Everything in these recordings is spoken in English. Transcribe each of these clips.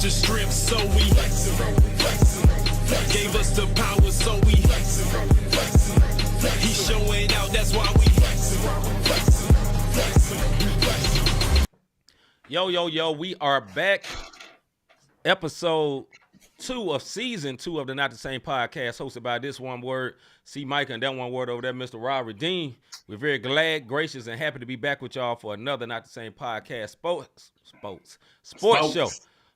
extra strength, so we gave us the power, so we he's showing out, that's why we Yo, we are back. Episode 2 of season 2 of the Not the Same podcast, hosted by this one word, C-Micah, and that one word over there, Mr. Rob Redeem. We're very glad, gracious, and happy to be back with y'all for another Not the Same podcast sports show.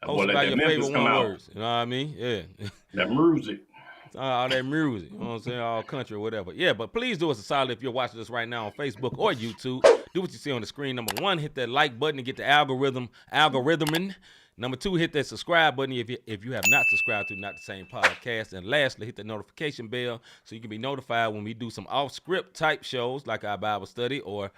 Hosted by your favorite one words. You know what I mean? Yeah. That music. All that music. You know what I'm saying? All country or whatever. Yeah, but please do us a solid if you're watching us right now on Facebook or YouTube. Do what you see on the screen. Number 1, hit that like button to get the algorithming. Number 2, hit that subscribe button if you have not subscribed to Not the Same podcast. And lastly, hit the notification bell so you can be notified when we do some off-script type shows like our Bible study, or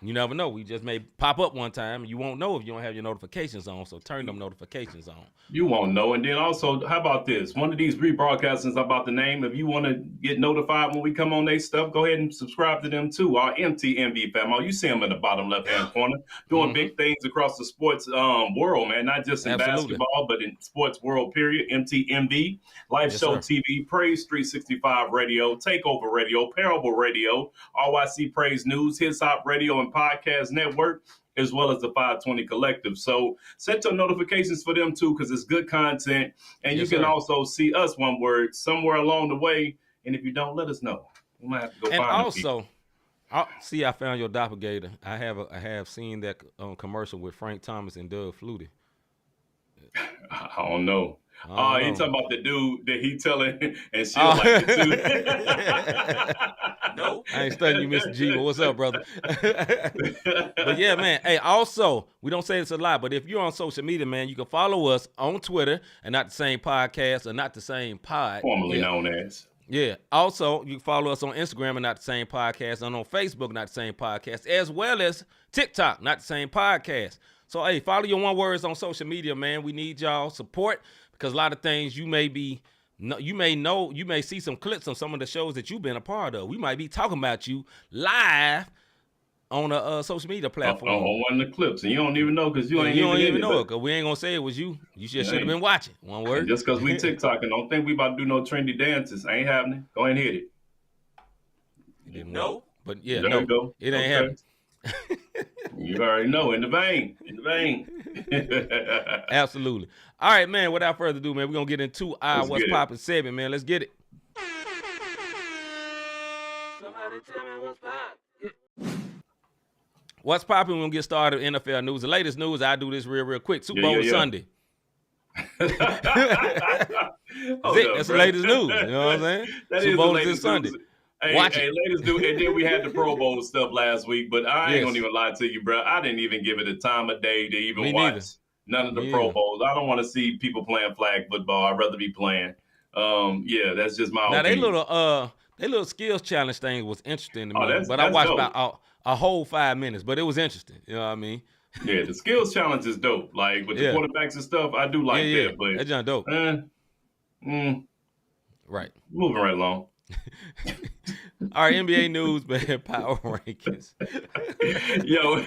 you never know. We just may pop up one time. You won't know if you don't have your notifications on, so turn them notifications on. You won't know. And then also, how about this? One of these rebroadcasts is about the name. If you want to get notified when we come on their stuff, go ahead and subscribe to them too. Our MTMV family. You see them in the bottom left-hand corner doing big things across the sports world, man. Not just in basketball, but in sports world, period. MTMV, Live Show TV, Praise 365 Radio, Takeover Radio, Parable Radio, RYC Praise News, His Hop Radio, and Podcast Network, as well as the 520 Collective. So set your notifications for them too, because it's good content. And you can also see us, one word, somewhere along the way. And if you don't, let us know. We might have to go find them. And also, I found your doppelganger. I have seen that commercial with Frank Thomas and Doug Flutie. I don't know. Oh, you talking about the dude that he telling and she like it too. No, I ain't studying you, Mr. G, but what's up, brother? But yeah, man. Hey, also, we don't say this a lot, but if you're on social media, man, you can follow us on Twitter and Not the Same Podcast or Not the Same Pod. Formerly known as. Yeah. Also, you can follow us on Instagram and Not the Same Podcast, and on Facebook, Not the Same Podcast, as well as TikTok, Not the Same Podcast. So, hey, follow your one words on social media, man. We need y'all support because a lot of things you may see some clips on some of the shows that you've been a part of. We might be talking about you live on a social media platform. On one of the clips, and you don't even know because you don't even know it. Because we ain't gonna say it was you. You just should have been watching. One word. And just because we TikToking, don't think we about to do no trendy dances. Ain't happening. Go ahead and hit it. You didn't know, but yeah, there you go. It ain't happening. You already know, in the vein. Absolutely. All right, man, without further ado, man, we're going to get into our What's Poppin' segment, man. Let's get it. Somebody tell me what's poppin'. What's poppin'? We're going to get started with NFL news. The latest news, I'll do this real quick. Super Bowl Sunday. That's the latest news. You know what I'm saying? Super Bowl is this Sunday. Hey, ladies, dude, and then we had the Pro Bowl stuff last week, but I ain't gonna even lie to you, bro. I didn't even give it a time of day to even watch none of the Pro Bowls. I don't want to see people playing flag football. I'd rather be playing. That's just my opinion. Now, they little skills challenge thing was interesting to me, but I watched about a whole 5 minutes, but it was interesting. You know what I mean? Yeah, the skills challenge is dope. Like with the quarterbacks and stuff, I do like that. But that's just dope. Right. Moving right along. All right, NBA news, man. Power rankings. Yo,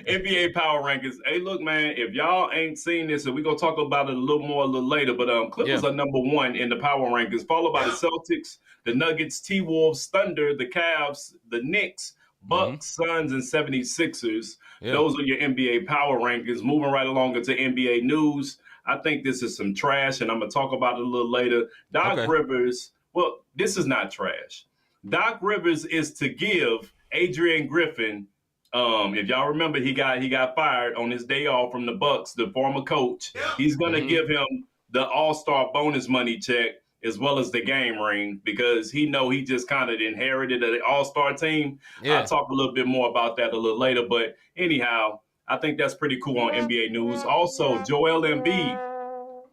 NBA power rankings. Hey, look, man, if y'all ain't seen this, and we're going to talk about it a little more a little later, but Clippers are number 1 in the power rankings, followed by the Celtics, the Nuggets, T-Wolves, Thunder, the Cavs, the Knicks, Bucks, Suns, and 76ers. Those are your NBA power rankings. Moving right along into NBA news, I think this is some trash, and I'm going to talk about it a little later. Doc Rivers, well, this is not trash. Doc Rivers is to give Adrian Griffin, if y'all remember, he got fired on his day off from the Bucks, the former coach. He's going to give him the All-Star bonus money check as well as the game ring because he just kind of inherited an All-Star team. I'll talk a little bit more about that a little later. But anyhow, I think that's pretty cool on NBA news. Also, Joel Embiid.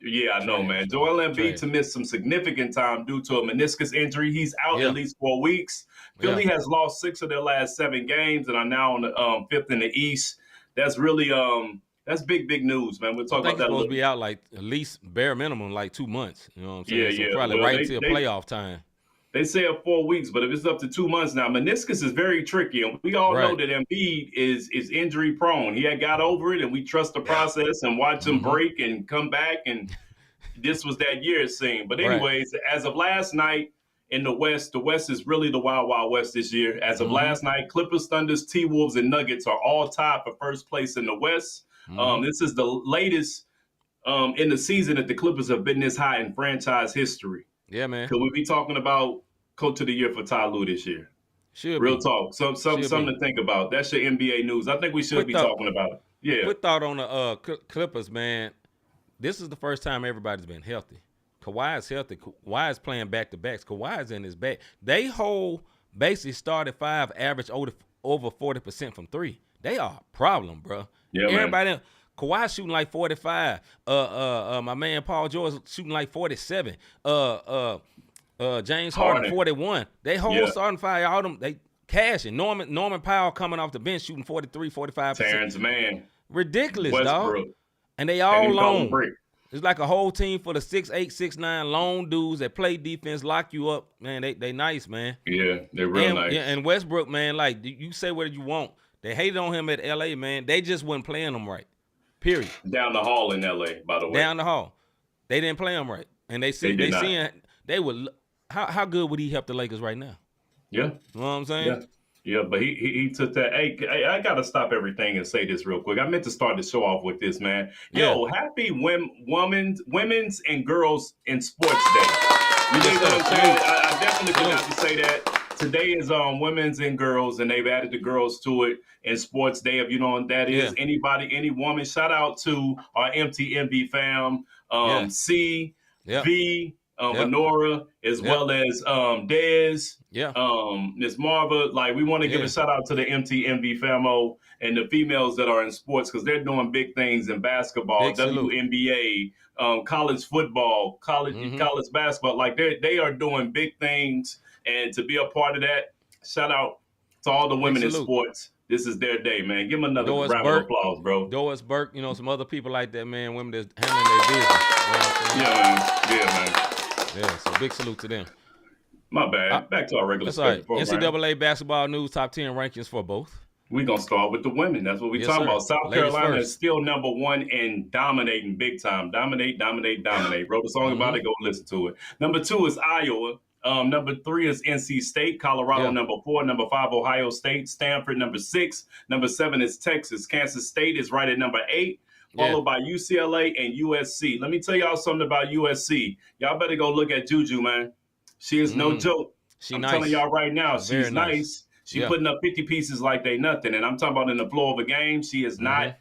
Yeah, I know, man. Joel Embiid to miss some significant time due to a meniscus injury. He's out at least 4 weeks. Philly has lost 6 of their last 7 games and are now on the 5th in the East. That's really that's big news, man. We'll talk about that a little. Supposed to be out like at least bare minimum like 2 months. You know what I'm saying? So probably right until playoff time. They say 4 weeks, but if it's up to 2 months now, meniscus is very tricky, and we all know Right. that Embiid is injury prone. He had got over it, and we trust the process and watch him break and come back. And this was that year, it seemed. But Right. anyways, as of last night in the West is really the Wild Wild West this year. As of last night, Clippers, Thunders, T-Wolves, and Nuggets are all tied for first place in the West. This is the latest in the season that the Clippers have been this high in franchise history. Yeah, man. Could we be talking about Coach of the Year for Ty Lue this year? Should Real be. talk. Something to think about. That's your NBA news. I think we should Quick be thought. talking about it. Yeah. Quick thought on the Clippers, man. This is the first time everybody's been healthy. Kawhi is healthy. Kawhi is playing back-to-backs. Kawhi is in his back. They basically started 5, average over 40% from 3. They are a problem, bro. Yeah, Everybody else, Kawhi shooting like 45. My man Paul George shooting like 47. James Harden 41. They whole starting 5, all them they cashing. Norman Powell coming off the bench shooting 43, 45%. Terrence Mann. Ridiculous, Westbrook. dog. And they all long. Brick. It's like a whole team for the 6'8", 6'9", long dudes that play defense, lock you up. Man, they nice, man. Yeah, they're real nice. Yeah, and Westbrook, man, like you say what you want. They hated on him at LA, man. They just wasn't playing him right. Period. Down the hall in LA, by the way. Down the hall. They didn't play him right. And they would how good would he help the Lakers right now? Yeah. You know what I'm saying? Yeah, but he took that. Hey, I got to stop everything and say this real quick. I meant to start the show off with this, man. Yo, happy women's and girls in sports day. You know what I'm saying? I definitely forgot to say that. Today is Women's and Girls, and they've added the girls to it in sports day. If you know what that is, anybody, any woman, shout out to our MTMV fam, C, V, Honora, as well as Dez, Miss Marva. Like, we want to give a shout out to the MTMV famo and the females that are in sports, because they're doing big things in basketball, WNBA, college football, college basketball. Like, they are doing big things, and to be a part of that, shout out to all the women in sports. This is their day, man. Give them another round of applause, bro. Doris Burke, some other people like that, man. Women that's handling their business. Man. Yeah, so big salute to them. My bad. Back to our regular program. NCAA basketball news, top 10 rankings for both. We're going to start with the women. That's what we're talking about. South Carolina is still number 1 and dominating big time. Dominate. Wrote a song about it. Go listen to it. Number 2 is Iowa. Number 3 is NC State. Colorado, number 4. Number 5, Ohio State. Stanford, number 6. Number 7 is Texas. Kansas State is right at number 8. Followed by UCLA and USC. Let me tell y'all something about USC. Y'all better go look at Juju, man. She is no joke. I'm telling y'all right now, she's nice. She's putting up 50 pieces like they nothing. And I'm talking about in the flow of a game. She is not.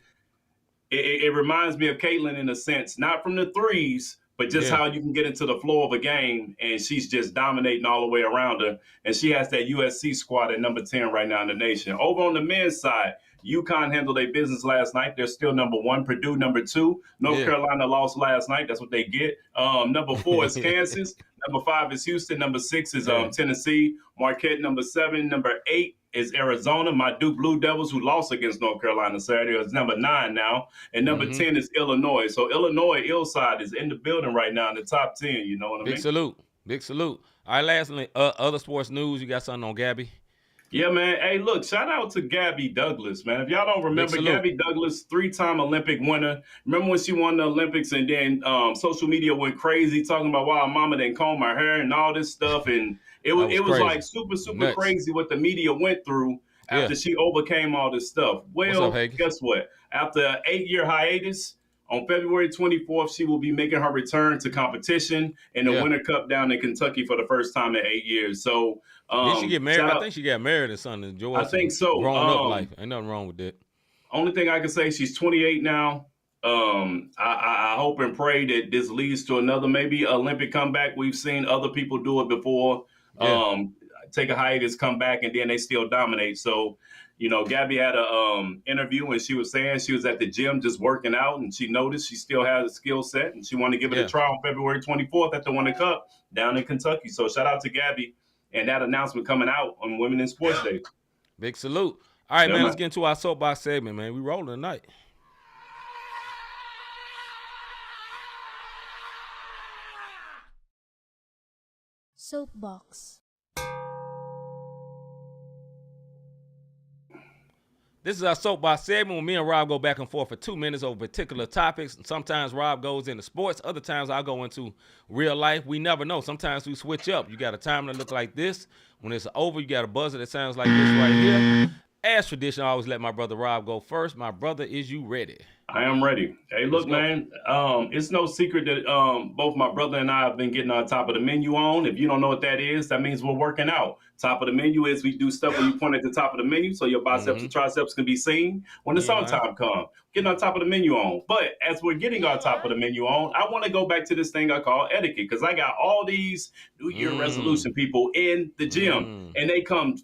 It reminds me of Caitlin in a sense, not from the threes, but just how you can get into the flow of a game. And she's just dominating all the way around her. And she has that USC squad at number 10 right now in the nation. Over on the men's side, UConn handled their business last night. They're still number 1. Purdue, number 2. North Carolina lost last night. That's what they get. Number 4 is Kansas. Number 5 is Houston. Number 6 is Tennessee. Marquette, number 7. Number 8 is Arizona. My Duke Blue Devils, who lost against North Carolina Saturday, is number 9 now. And number 10 is Illinois. So Illinois, Illside, is in the building right now in the top 10. You know what I mean? Big salute. All right, lastly, other sports news. You got something on Gabby? Yeah, man. Hey, look, shout out to Gabby Douglas, man. If y'all don't remember, Gabby Douglas, 3-time Olympic winner. Remember when she won the Olympics and then social media went crazy talking about why her mama didn't comb her hair and all this stuff. And it was like super crazy what the media went through after she overcame all this stuff. Well, guess what? After an 8-year hiatus, on February 24th, she will be making her return to competition in the Winter Cup down in Kentucky for the first time in 8 years. So, did she get married? I think she got married or something. Enjoy I think so. Growing up life. Ain't nothing wrong with that. Only thing I can say, she's 28 now. I hope and pray that this leads to another maybe Olympic comeback. We've seen other people do it before. Take a hiatus, come back, and then they still dominate. So, Gabby had a interview, and she was saying she was at the gym just working out, and she noticed she still has a skill set, and she wanted to give it a try on February 24th at the Winter Cup down in Kentucky. So shout out to Gabby and that announcement coming out on Women in Sports Day. Big salute. All right, man, let's get into our soapbox segment, man. We rolling tonight. Soapbox. This is our Soapbox Segment where me and Rob go back and forth for 2 minutes over particular topics. Sometimes Rob goes into sports. Other times I'll go into real life. We never know. Sometimes we switch up. You got a timer that look like this. When it's over, you got a buzzer that sounds like this right here. As tradition, I always let my brother Rob go first. My brother, is you ready? I am ready. Hey, look, man, it's no secret that both my brother and I have been getting on top of the menu on. If you don't know what that is, that means we're working out. Top of the menu is we do stuff when you point at the top of the menu so your biceps and triceps can be seen when the summertime comes. Getting on top of the menu on. But as we're getting on top of the menu on, I want to go back to this thing I call etiquette because I got all these New Year resolution people in the gym and they come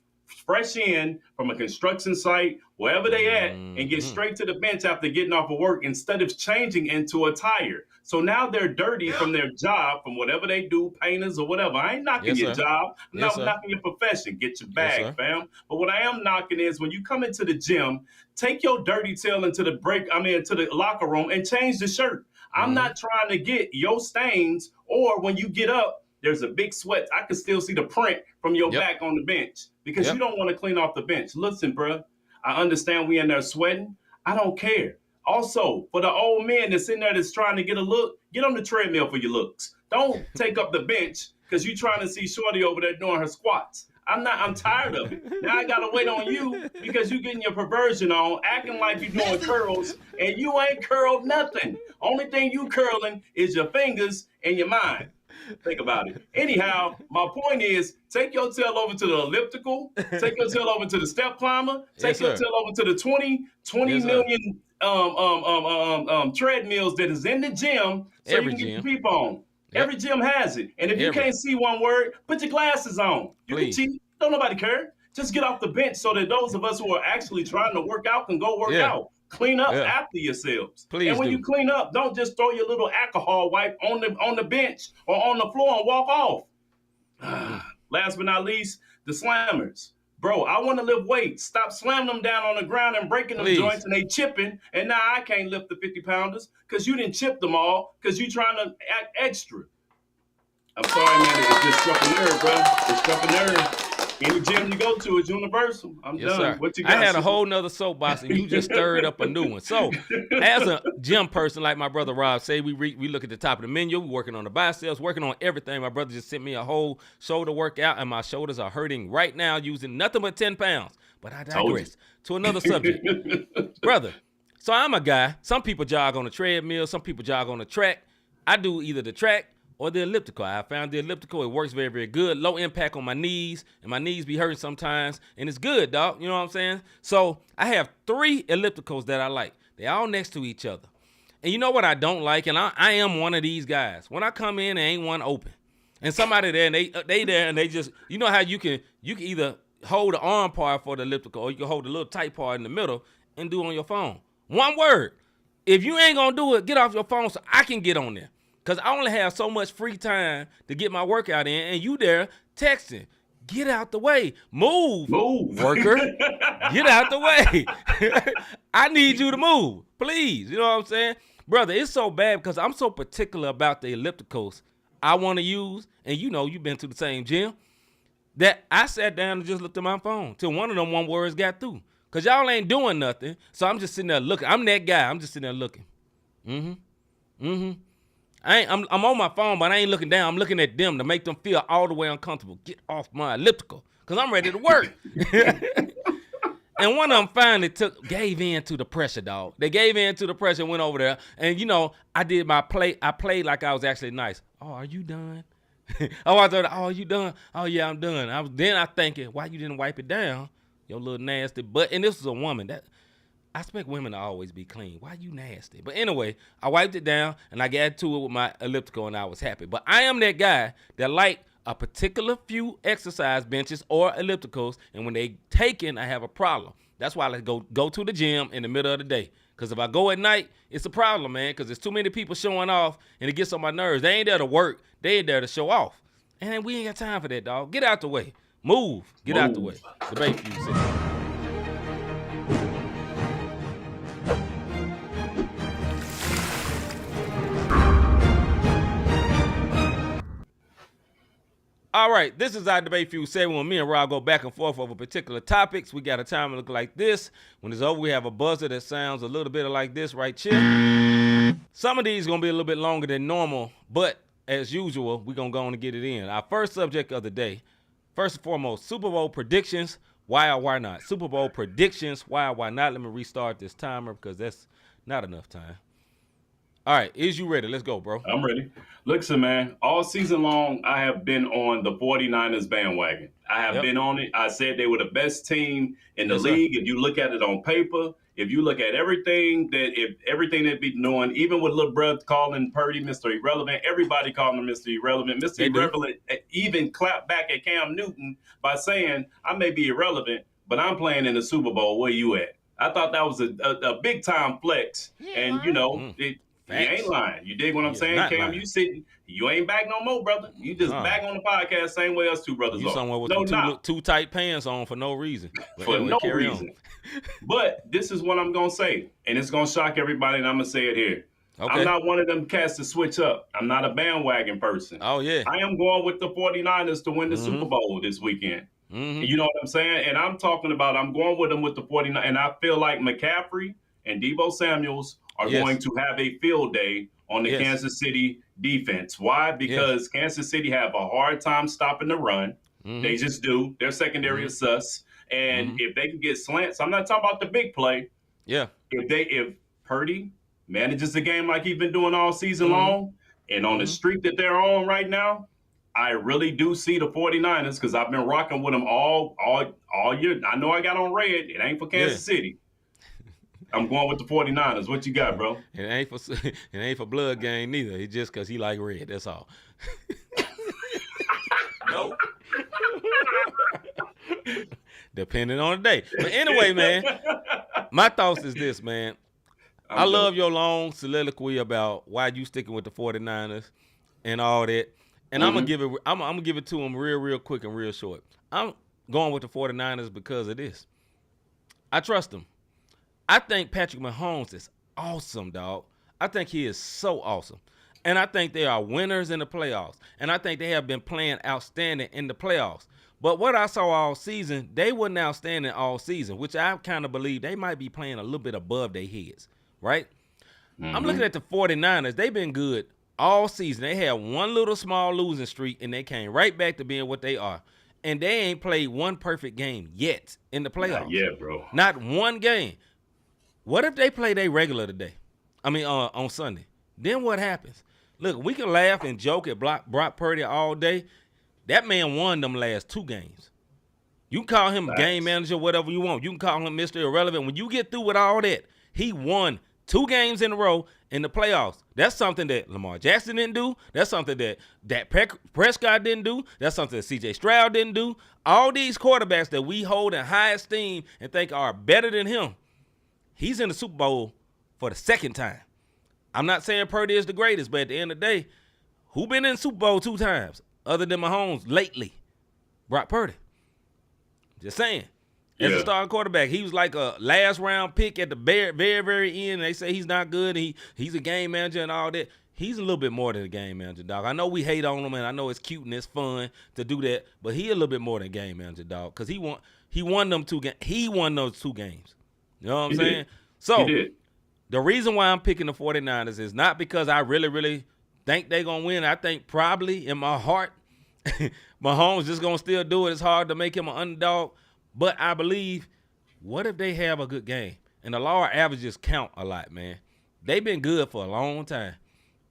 fresh in from a construction site, wherever they at, and get straight to the bench after getting off of work instead of changing into attire. So now they're dirty from their job, from whatever they do, painters or whatever. I ain't knocking your job. I'm not knocking your profession. Get your bag, fam. But what I am knocking is when you come into the gym, take your dirty tail into the locker room and change the shirt. I'm not trying to get your stains or when you get up, there's a big sweat. I can still see the print from your back on the bench because you don't want to clean off the bench. Listen, bro, I understand we in there sweating. I don't care. Also, for the old men that's in there that's trying to get a look, get on the treadmill for your looks. Don't take up the bench because you're trying to see Shorty over there doing her squats. I'm tired of it. Now I gotta wait on you because you getting your perversion on, acting like you're doing curls, and you ain't curled nothing. Only thing you curling is your fingers and your mind. Think about it. Anyhow, my point is, take your tail over to the elliptical, take your tail over to the step climber, take your tail over to the 20 million treadmills that is in the gym so you can get your peep on. Every gym has it. And if you can't see one word, put your glasses on. You can cheat. Don't nobody care. Just get off the bench so that those of us who are actually trying to work out can go work out. Clean up after yourselves. And when you clean up, don't just throw your little alcohol wipe on the bench or on the floor and walk off. Last but not least, the slammers. Bro, I want to lift weights. Stop slamming them down on the ground and breaking them joints and they chipping. And now I can't lift the 50 pounders because you didn't chip them all because you trying to act extra. I'm sorry, man. It just struck a nerve, bro. It struck a nerve. Any gym you go to is universal. I'm done. Sir. What you got? I had a whole nother soapbox, and you just stirred up a new one. So, as a gym person, like my brother Rob say, we look at the top of the menu. We working on the biceps, working on everything. My brother just sent me a whole shoulder workout, and my shoulders are hurting right now using nothing but 10 pounds. But I digress to another subject. Brother, so I'm a guy. Some people jog on the treadmill. Some people jog on the track. I do either the track or the elliptical. I found the elliptical. It works very, very good. Low impact on my knees, and my knees be hurting sometimes, and it's good, dog. You know what I'm saying? So I have 3 ellipticals that I like. They all next to each other. And you know what I don't like? And I am one of these guys. When I come in, there ain't one open. And somebody there, and they there, and they just, you know how you can either hold the arm part for the elliptical, or you can hold the little tight part in the middle and do it on your phone. One word. If you ain't gonna do it, get off your phone so I can get on there. Because I only have so much free time to get my workout in, and you there texting. Get out the way. Move. Worker. Get out the way. I need you to move, please. You know what I'm saying? Brother, it's so bad because I'm so particular about the ellipticals I want to use, and you know you've been to the same gym, that I sat down and just looked at my phone till one of them one words got through. Because y'all ain't doing nothing, so I'm just sitting there looking. I'm that guy. I'm just sitting there looking. I'm on my phone, but I ain't looking down. I'm looking at them to make them feel all the way uncomfortable. Get off my elliptical, because I'm ready to work. And one of them finally gave in to the pressure, dog. They gave in to the pressure and went over there. And, you know, I did my play. I played like I was actually nice. Oh, are you done? I thought, oh, are you done? Oh, yeah, I'm done. Then I thinking, why you didn't wipe it down? Your little nasty butt. And this was a woman. I expect women to always be clean. Why you nasty? But anyway, I wiped it down, and I got to it with my elliptical, and I was happy. But I am that guy that like a particular few exercise benches or ellipticals, and when they taken, I have a problem. That's why I like go to the gym in the middle of the day. Because if I go at night, it's a problem, man, because there's too many people showing off, and it gets on my nerves. They ain't there to work. They ain't there to show off. And we ain't got time for that, dog. Get out the way. Move. Get out the way. Debate for you, sis. All right, this is our Debate Fuel segment when me and Rob go back and forth over particular topics. We got a timer look like this. When it's over, we have a buzzer that sounds a little bit like this right here. Some of these going to be a little bit longer than normal, but as usual, we're going to go on and get it in. Our first subject of the day, first and foremost, Super Bowl predictions. Why or why not? Super Bowl predictions. Why or why not? Let me restart this timer because that's not enough time. All right, is you ready? Let's go, bro. I'm ready. Listen, man, all season long, I have been on the 49ers bandwagon. I have been on it. I said they were the best team in the league. If you look at it on paper, if you look at everything they've been doing, even with little brother calling Purdy Mr. Irrelevant, everybody calling him Mr. Irrelevant. Mr. Irrelevant even clapped back at Cam Newton by saying, I may be irrelevant, but I'm playing in the Super Bowl. Where you at? I thought that was a big time flex. Yeah, and, you know, he ain't lying. You dig what I'm saying, Cam? Lying. You sitting, you ain't back no more, brother. You just back on the podcast same way us two brothers are. You somewhere with two tight pants on for no reason. But for no reason. But this is what I'm going to say, and it's going to shock everybody, and I'm going to say it here. Okay. I'm not one of them cats to switch up. I'm not a bandwagon person. Oh, yeah. I am going with the 49ers to win the Super Bowl this weekend. You know what I'm saying? And I'm talking about I'm going with them with the 49ers, and I feel like McCaffrey and Deebo Samuels are going to have a field day on the Kansas City defense. Why? Because Kansas City have a hard time stopping the run. They just do. Their secondary is sus. And if they can get slants, I'm not talking about the big play. Yeah. If Purdy manages the game like he's been doing all season long, and on the streak that they're on right now, I really do see the 49ers because I've been rocking with them all year. I know I got on red. It ain't for Kansas City. I'm going with the 49ers. What you got, bro? It ain't for blood game neither. It's just because he like red. That's all. Nope. Depending on the day. But anyway, man, my thoughts is this, man. I love your long soliloquy about why you sticking with the 49ers and all that. And I'm gonna give it to them real quick and real short. I'm going with the 49ers because of this. I trust them. I think Patrick Mahomes is awesome, dog. I think he is so awesome. And I think they are winners in the playoffs. And I think they have been playing outstanding in the playoffs. But what I saw all season, they weren't outstanding all season, which I kind of believe they might be playing a little bit above their heads, right? I'm looking at the 49ers. They've been good all season. They had one little small losing streak, and they came right back to being what they are. And they ain't played one perfect game yet in the playoffs. Not yet, bro. Not one game. What if they play their regular today? On Sunday. Then what happens? Look, we can laugh and joke at Brock Purdy all day. That man won them last 2 games. You can call him game manager, whatever you want. You can call him Mr. Irrelevant. When you get through with all that, he won 2 games in a row in the playoffs. That's something that Lamar Jackson didn't do. That's something that Dak Prescott didn't do. That's something that C.J. Stroud didn't do. All these quarterbacks that we hold in high esteem and think are better than him, he's in the Super Bowl for the 2nd time. I'm not saying Purdy is the greatest, but at the end of the day, who been in the Super Bowl 2 times other than Mahomes lately? Brock Purdy. Just saying. As a starting quarterback, he was like a last-round pick at the very end. They say he's not good. He's a game manager and all that. He's a little bit more than a game manager, dog. I know we hate on him, and I know it's cute and it's fun to do that, but he a little bit more than a game manager, dog, because he won them 2 games. He won those 2 games. You know what I'm saying? So the reason why I'm picking the 49ers is not because I really think they're going to win. I think probably in my heart, Mahomes just going to still do it. It's hard to make him an underdog. But I believe, what if they have a good game? And the law averages count a lot, man. They've been good for a long time.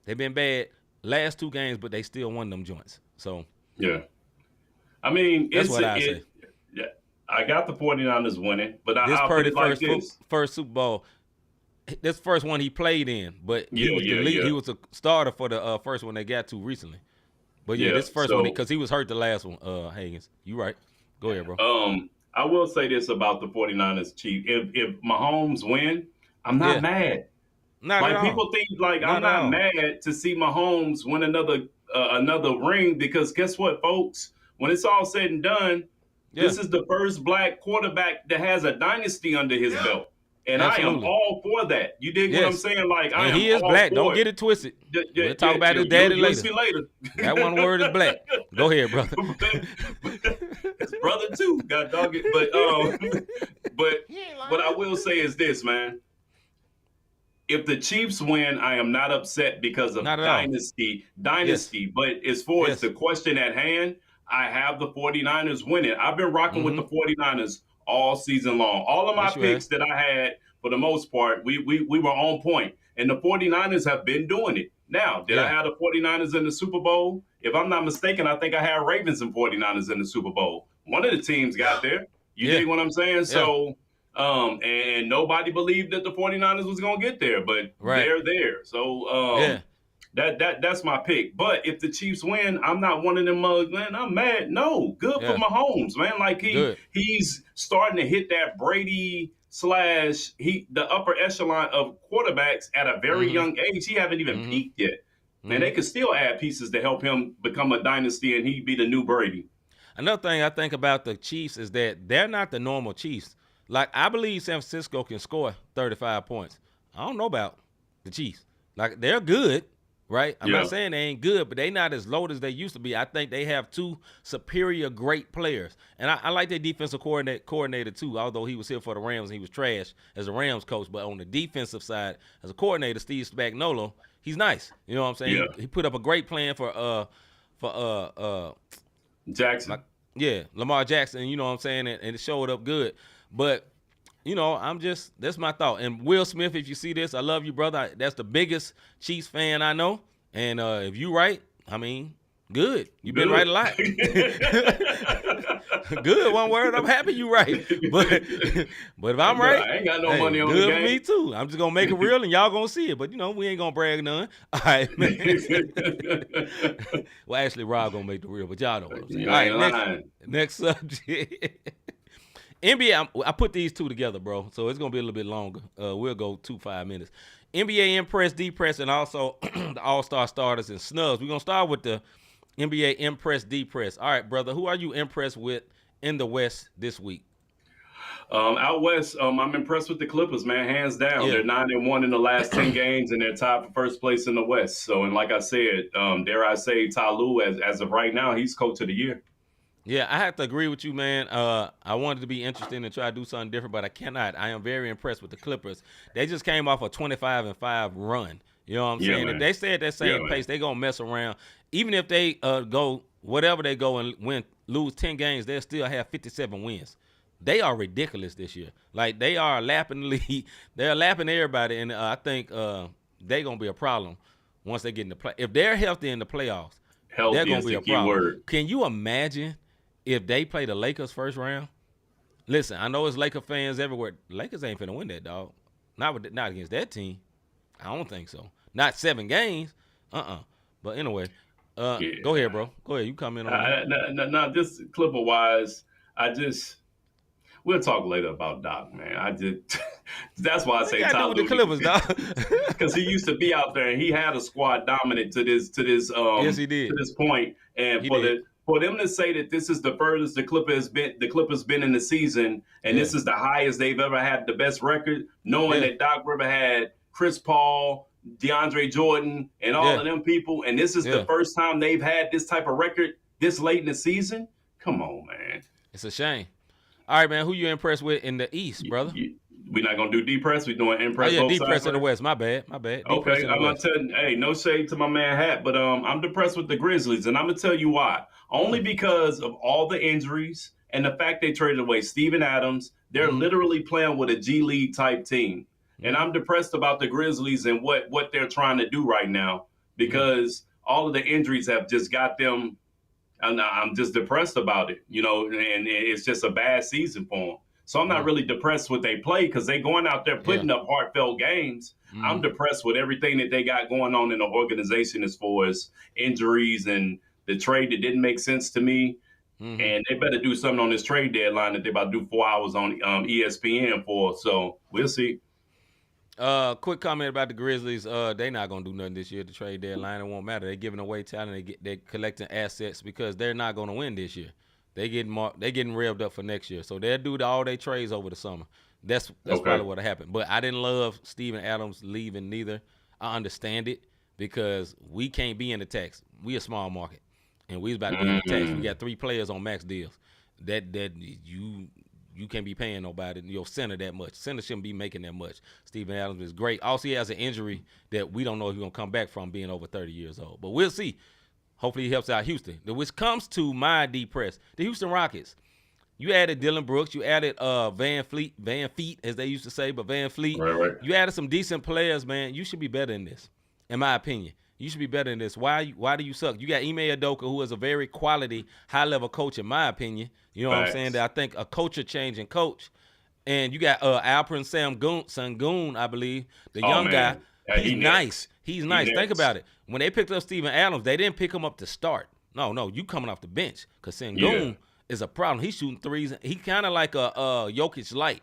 They've been bad last 2 games, but they still won them joints. So yeah. I mean, that's what I say. Yeah, I got the 49ers winning, but I'll put Purdy it like this. first Super Bowl. This first one he played in, but he was the lead. He was a starter for the first one they got to recently. But this first one because he was hurt the last one. Higgins, you right? Go ahead, bro. I will say this about the 49ers, Chief. If Mahomes win, I'm not mad. Not at all. People think I'm not mad to see Mahomes win another ring because guess what, folks? When it's all said and done, this is the first black quarterback that has a dynasty under his belt. And I am Absolutely. all for that. You dig what I'm Yes. saying? Like, I And am he is all black. Don't for get it twisted. We'll talk Yeah, about his daddy you'll later. see later. That one word is black. Go ahead, brother. His brother too, God dog it. But what I will say is this, man. If the Chiefs win, I am not upset because of Not at all. Yes. dynasty. But as far as Yes. the question at hand, I have the 49ers winning. I've been rocking with the 49ers all season long. All of my Yes, you have. picks that I had, for the most part, we were on point. And the 49ers have been doing it. Now, did I Yeah. have the 49ers in the Super Bowl? If I'm not mistaken, I think I had Ravens and 49ers in the Super Bowl. One of the teams got there. You Yeah. dig what I'm saying? Yeah. So and nobody believed that the 49ers was going to get there, but Right. they're there. So Yeah. that's my pick. But if the Chiefs win, I'm not one of them mugs, man. I'm mad. No, good for Yeah. Mahomes, man. Like Good. he's starting to hit that Brady slash the upper echelon of quarterbacks at a very young age. He haven't even peaked yet. And they could still add pieces to help him become a dynasty, and he'd be the new Brady. Another thing I think about the Chiefs is that they're not the normal Chiefs. Like, I believe San Francisco can score 35 points. I don't know about the Chiefs. Like, they're good, right? I'm not saying they ain't good, but they're not as loaded as they used to be. I think they have two superior great players. And I like their defensive coordinator too, although he was here for the Rams and he was trash as a Rams coach. But on the defensive side, as a coordinator, Steve Spagnuolo, he's nice. You know what I'm saying? Yeah. He put up a great plan for Jackson. Lamar Jackson, you know what I'm saying, and it showed up good. But, you know, that's my thought. And Will Smith, if you see this, I love you, brother. That's the biggest Chiefs fan I know. And if you right, I mean, good. You've been right a lot. Good, one word. I'm happy you right. But if I'm right, I ain't got no money on the good game. for me too. I'm just gonna make it real, and y'all gonna see it. But you know, we ain't gonna brag none. All right, man. Well, actually, Rob gonna make the real, but y'all know what I'm saying. All right, next subject. NBA. I put these two together, bro. So it's gonna be a little bit longer. We'll go 5 minutes. NBA Impress, Depress, and also the All-Star starters and snubs. We're gonna start with the NBA Impress, Depress. All right, brother. Who are you impressed with in the West this week? Out west, I'm impressed with the Clippers, man. Hands down, they're 9-1 in the last 10 games, and they're tied for first place in the West. So, and like I said, dare I say, Ty Lue, as of right now, he's coach of the year. Yeah, I have to agree with you, man. I wanted to be interesting and try to do something different, but I cannot. I am very impressed with the Clippers. They just came off a 25-5 run. You know what I'm saying? Man. If they stay at that same pace, they're going to mess around. Even if they go, whatever they go and lose 10 games, they'll still have 57 wins. They are ridiculous this year. Like, they are lapping the league. They're lapping everybody, and I think they're going to be a problem once they get in the play. If they're healthy in the playoffs, they're going to be a problem. Word. Can you imagine if they play the Lakers first round? Listen, I know it's Laker fans everywhere. Lakers ain't finna win that, dog. Not against that team. I don't think so. Not 7 games. But anyway, go ahead, bro. Go ahead. You comment on that. No, just Clipper-wise, we'll talk later about Doc, man. That's why I say Ty Lue. The Clippers, dog. Because he used to be out there and he had a squad dominant to this yes, he did. to this point. And for them to say that this is the furthest the Clippers been in the season, and this is the highest they've ever had, the best record, knowing that Doc Rivers had Chris Paul, DeAndre Jordan, and all of them people, and this is the first time they've had this type of record this late in the season. Come on, man. It's a shame. All right, man. Who you impressed with in the East, brother? We're not gonna do depress. We're doing impress. Depress in the West. My bad. Okay, I'm gonna tell you. Hey, no shade to my man Hat, but I'm depressed with the Grizzlies, and I'm gonna tell you why. Only because of all the injuries and the fact they traded away Steven Adams. They're literally playing with a G League type team, and I'm depressed about the Grizzlies and what they're trying to do right now because all of the injuries have just got them. I'm just depressed about it, you know, and it's just a bad season for them. So I'm not really depressed with they play because they going out there putting up heartfelt games. I'm depressed with everything that they got going on in the organization as far as injuries and the trade that didn't make sense to me. And they better do something on this trade deadline that they're about to do 4 hours on ESPN for. So we'll see. Quick comment about the Grizzlies. They're not gonna do nothing this year. The trade deadline, it won't matter. They're giving away talent. They're collecting assets because they're not gonna win this year. They getting revved up for next year. So they'll do all their trades over the summer. That's Okay. probably what happened. But I didn't love Steven Adams leaving neither. I understand it because we can't be in the tax. We a small market, and we was about to be in the tax. We got 3 players on max deals. That you can't be paying nobody your center that much. Center shouldn't be making that much. Steven Adams is great. Also, he has an injury that we don't know if he's gonna come back from being over 30 years old. But we'll see. Hopefully, he helps out Houston. Which comes to my depressed, the Houston Rockets. You added Dylan Brooks. You added Van Fleet, as they used to say, but Van Fleet. Right. You added some decent players, man. You should be better than this, in my opinion. You should be better than this. Why do you suck? You got Ime Udoka, who is a very quality, high-level coach, in my opinion. You know what I'm saying? That I think a culture-changing coach. And you got Alperen Sengun, I believe, the young guy. Yeah, He's nice. He's nice. next. Think about it. When they picked up Steven Adams, they didn't pick him up to start. No, you coming off the bench because Sengun is a problem. He's shooting threes. He kind of like a Jokic light.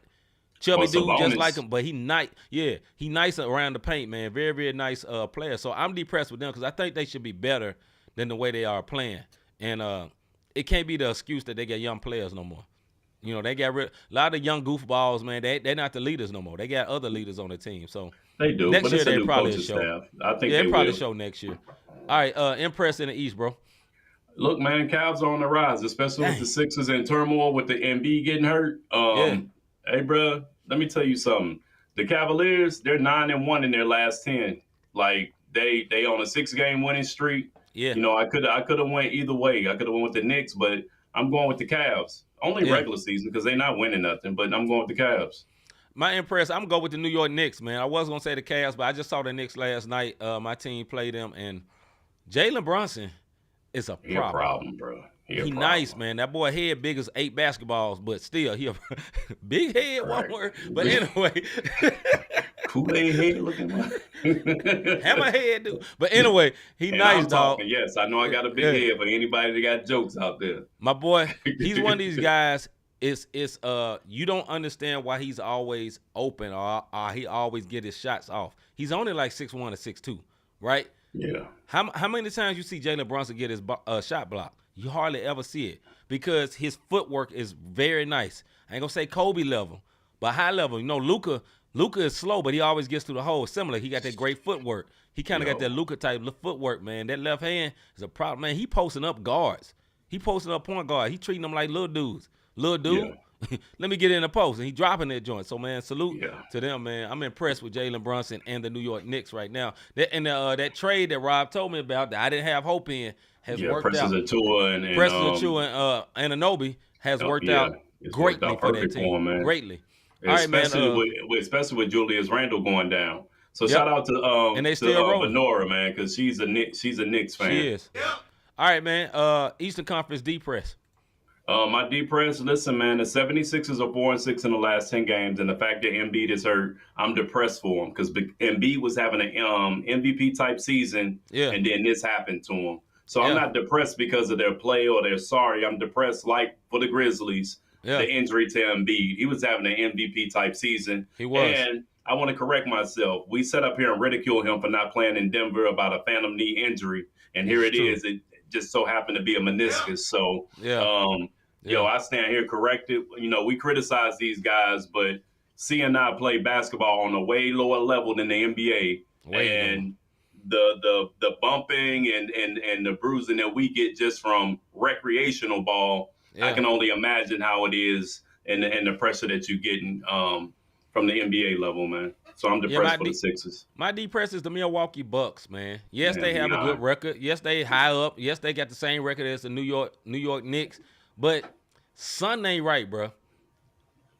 Chubby dude just like him, but he nice. Yeah, he nice around the paint, man. Very, very nice player. So I'm depressed with them because I think they should be better than the way they are playing. And it can't be the excuse that they get young players no more. You know, they got a lot of young goofballs, man. They're not the leaders no more. They got other leaders on the team. So they do. Next but year it's a they new probably coaching show. staff. I think they probably will. show next year. All right, impress in the East, bro. Look, man, Cavs are on the rise, especially with the Sixers in turmoil with the Embiid getting hurt. Hey, bro, let me tell you something. The Cavaliers, they're 9-1 in their last 10. Like they on a 6-game winning streak. Yeah. You know, I could have went either way. I could have went with the Knicks, but I'm going with the Cavs. Only regular season because they're not winning nothing, but I'm going with the Cavs. My impress, I'm going to go with the New York Knicks, man. I was going to say the Cavs, but I just saw the Knicks last night. My team played them, and Jalen Brunson is a problem. He a problem, bro. He nice, man. That boy head big as 8 basketballs, but still, he a big head, one word. But anyway. Kool-Aid head looking like. Hammer head, dude. But anyway, he and nice, I'm dog. Talking, yes, I know I got a big head, but anybody that got jokes out there. My boy, he's one of these guys. It's you don't understand why he's always open or he always get his shots off. He's only like 6'1" or 6'2", right? Yeah. How many times you see Jalen Brunson get his shot blocked? You hardly ever see it because his footwork is very nice. I ain't gonna say Kobe level, but high level. You know, Luka is slow, but he always gets through the hole. Similar, he got that great footwork. He kind of got that Luka type footwork, man. That left hand is a problem, man. He posting up guards. He posting up point guard. He treating them like little dudes. Little dude, let me get in the post, and he dropping that joint. So, man, salute to them, man. I'm impressed with Jalen Brunson and the New York Knicks right now. That trade that Rob told me about that I didn't have hope in has worked out. Precious Achiuwa and Anunoby has worked out greatly for that team. Man. Greatly. All right, man. Especially with Julius Randle going down. So shout out to and they still Benora, man, because she's a Knicks fan. She is. All right, man. Eastern Conference depressed. My depressed, listen, man, the 76ers are 4-6 in the last 10 games, and the fact that Embiid is hurt, I'm depressed for him because Embiid was having an MVP-type season, and then this happened to him. So I'm not depressed because of their play or they're sorry. I'm depressed like for the Grizzlies, the injury to Embiid. He was having an MVP-type season. He was. And I want to correct myself. We sat up here and ridiculed him for not playing in Denver about a phantom knee injury, and here it is. It just so happened to be a meniscus. So, I stand here corrected. You know, we criticize these guys, but seeing I play basketball on a way lower level than the NBA, the bumping and the bruising that we get just from recreational ball, I can only imagine how it is and the pressure that you're getting from the NBA level, man. So I'm depressed for the Sixers. My depressed is the Milwaukee Bucks, man. Yes, they have a good record. Yes, they high up. Yes, they got the same record as the New York Knicks. But something ain't right, bro.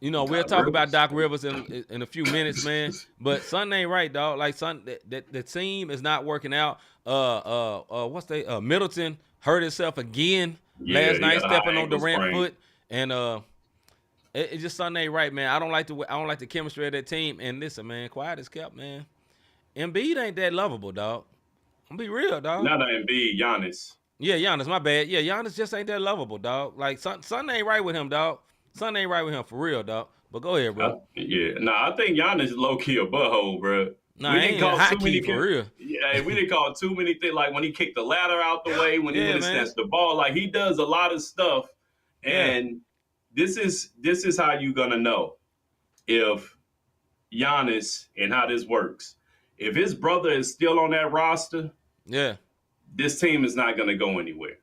You know, we'll talk about Doc Rivers in a few minutes, man. But something ain't right, dog. Like the team is not working out. Middleton hurt himself again last night, stepping on Durant's foot, and it just something ain't right, man. I don't like the chemistry of that team. And listen, man, quiet as kept, man. Embiid ain't that lovable, dog. I'm gonna be real, dog. Not Embiid, Giannis. Yeah, Giannis, my bad. Yeah, Giannis just ain't that lovable, dog. Like, something ain't right with him, dog. Something ain't right with him, for real, dog. But go ahead, bro. I think Giannis is low-key a butthole, bro. Nah, we didn't call high key, for real. Yeah, we didn't call too many things, like when he kicked the ladder out the way, when he went and snatched the ball. Like, he does a lot of stuff, and this is how you gonna know. if Giannis and how this works. If his brother is still on that roster, Yeah. this team is not going to go anywhere.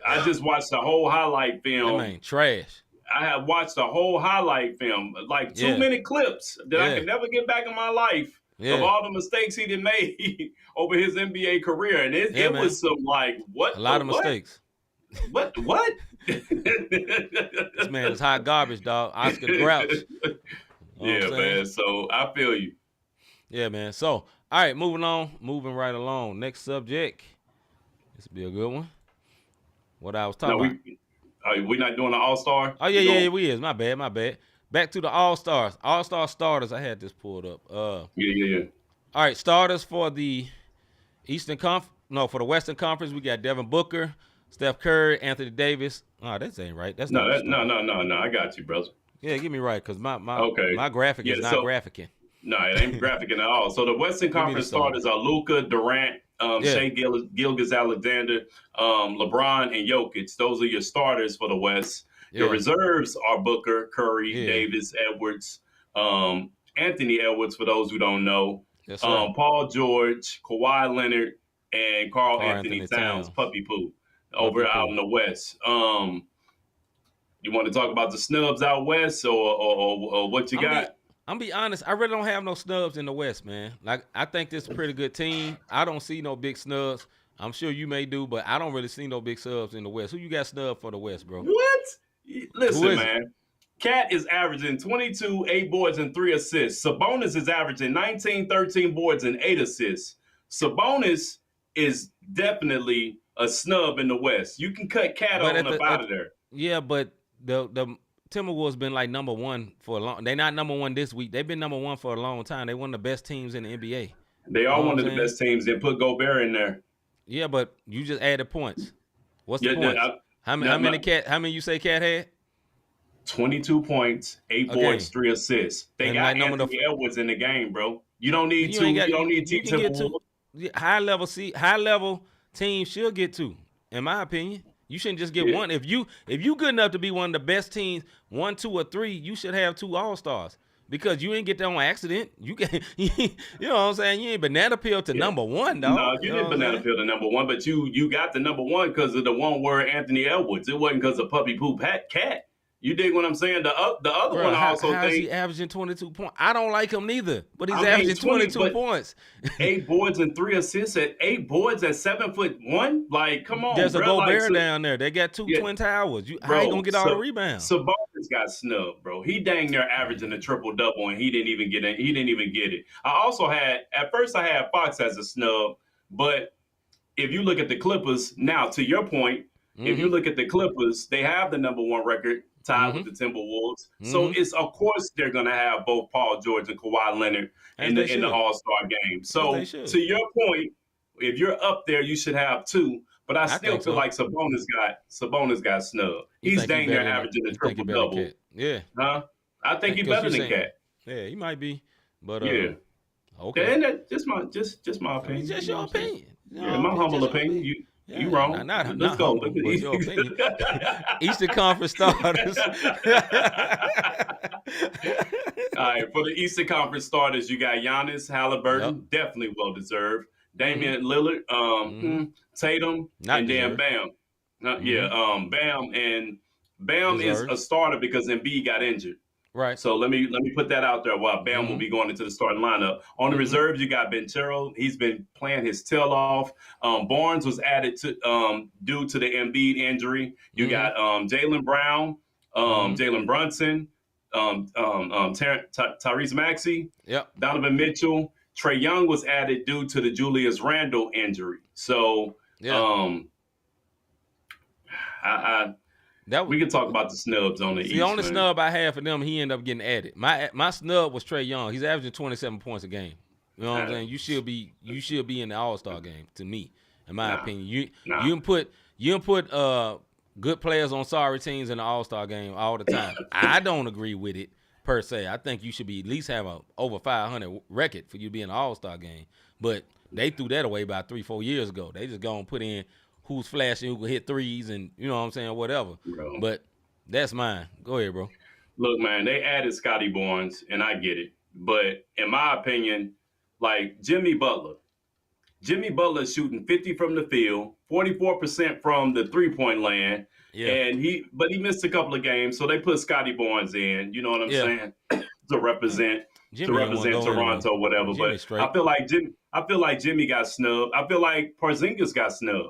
I just watched the whole highlight That film. man trash. I have watched the whole highlight film, like 2 minute clips that I can never get back in my life of all the mistakes he did made over his NBA career. And it was some like, what? A lot of mistakes. What? This man is hot garbage, dog. Oscar the Grouch. Yeah, man. So I feel you. Yeah, man. So, all right, moving right along. Next subject. This will be a good one. What I was talking about. We're not doing the All-Star? Oh, yeah, we is. My bad. Back to the All-Stars. All-Star starters. I had this pulled up. Yeah. All right, starters for the for the Western Conference, we got Devin Booker, Steph Curry, Anthony Davis. Oh, that ain't right. That's no. I got you, brother. Yeah, get me right, because my graphic is not graphicing. No, it ain't graphicing at all. So the Western Conference starters are Luka, Durant, Shai Gilgeous-Alexander, LeBron, and Jokic. Those are your starters for the West. Your reserves are Booker, Curry, Davis, Edwards, Anthony Edwards, for those who don't know, Paul George, Kawhi Leonard, and Karl Anthony Towns, Puppy Poo, out in the West. You want to talk about the snubs out West or what you got? I'm be honest, I really don't have no snubs in the West, man. Like, I think this is a pretty good team. I don't see no big snubs. I'm sure you may do, but I don't really see no big subs in the West. Who you got snubbed for the West, bro? What? Listen, man. Cat is averaging 22, 8 boards, and 3 assists. Sabonis is averaging 19, 13 boards, and 8 assists. Sabonis is definitely a snub in the West. You can cut Cat on up out of there. Yeah, but the Timberwolves been like number one for a long. They're not number one this week. They've been number one for a long time. They one of the best teams in the NBA. They are one of the best teams. They put Gobert in there. Yeah, but you just added points. What's the points? How many you say Cat had? 22 points, 8 boards, 3 assists. They got Anthony Edwards in the game, bro. You don't need two. You don't need two. High level teams should get 2, in my opinion. You shouldn't just get 1. If you good enough to be one of the best teams, 1, 2, or 3, you should have 2 All-Stars. Because you ain't get that on accident. You can, you know what I'm saying? You ain't banana peel to number 1, dog. No, you didn't banana peel to number 1, but you got the number 1 because of the one word Anthony Edwards. It wasn't because of Puppy Poop Cat. You dig what I'm saying? The other one also how is he averaging 22 points? I don't like him neither, but he's averaging 22 points. 8 boards and 3 assists at 8 boards at 7'1". Like, come on, there's a Gobert down there. They got 2 Twin Towers. How you gonna get all the rebounds? Sabonis got snubbed, bro. He dang near averaging a triple double, and he didn't even get it. He didn't even get it. I also had Fox as a snub, but if you look at the Clippers now, to your point, if you look at the Clippers, they have the number 1 record, tied with the Timberwolves. So it's, of course, they're going to have both Paul George and Kawhi Leonard in the All-Star game. So to your point, if you're up there, you should have 2. But I still feel like Sabonis got snubbed. He's dang near averaging a triple double. Yeah. Huh? I think he's better than Cat. Yeah, he might be. But yeah. Okay. And that's just my opinion. It's just your opinion. Yeah, my humble opinion. You wrong. Let's go. Your opinion. Eastern Conference starters. All right, for the Eastern Conference starters, you got Giannis, Halliburton, definitely well deserved. Damian Lillard, Tatum, and then Bam. Bam is a starter because Embiid got injured. Right. So let me put that out there while Bam will be going into the starting lineup. On the reserves, you got Banchero. He's been playing his tail off. Barnes was added to due to the Embiid injury. You got Jaylen Brown, Jalen Brunson, Tyrese Maxey, Donovan Mitchell. Trae Young was added due to the Julius Randle injury. So we can talk about the snubs on the East. The only snub I had for them, he ended up getting added. My snub was Trae Young. He's averaging 27 points a game. You know what I'm saying? You should be in the All-Star game, to me, in my opinion. You can put good players on sorry teams in the All-Star game all the time. I don't agree with it per se. I think you should be at least have a over 500 record for you to be in the All-Star game. But they threw that away about 3-4 years ago. They just go and put in who's flashing, who can hit threes, and you know what I'm saying, whatever. Bro. But that's mine. Go ahead, bro. Look, man, they added Scotty Barnes, and I get it. But in my opinion, like Jimmy Butler is shooting 50 from the field, 44% from the three-point land, Yeah, and he missed a couple of games, so they put Scotty Barnes in. You know what I'm yeah. saying? to represent to Jimmy ain't want to represent go anyway. Toronto, whatever. Jimmy But straight. I feel like Jimmy got snubbed. I feel like Porzingis got snubbed,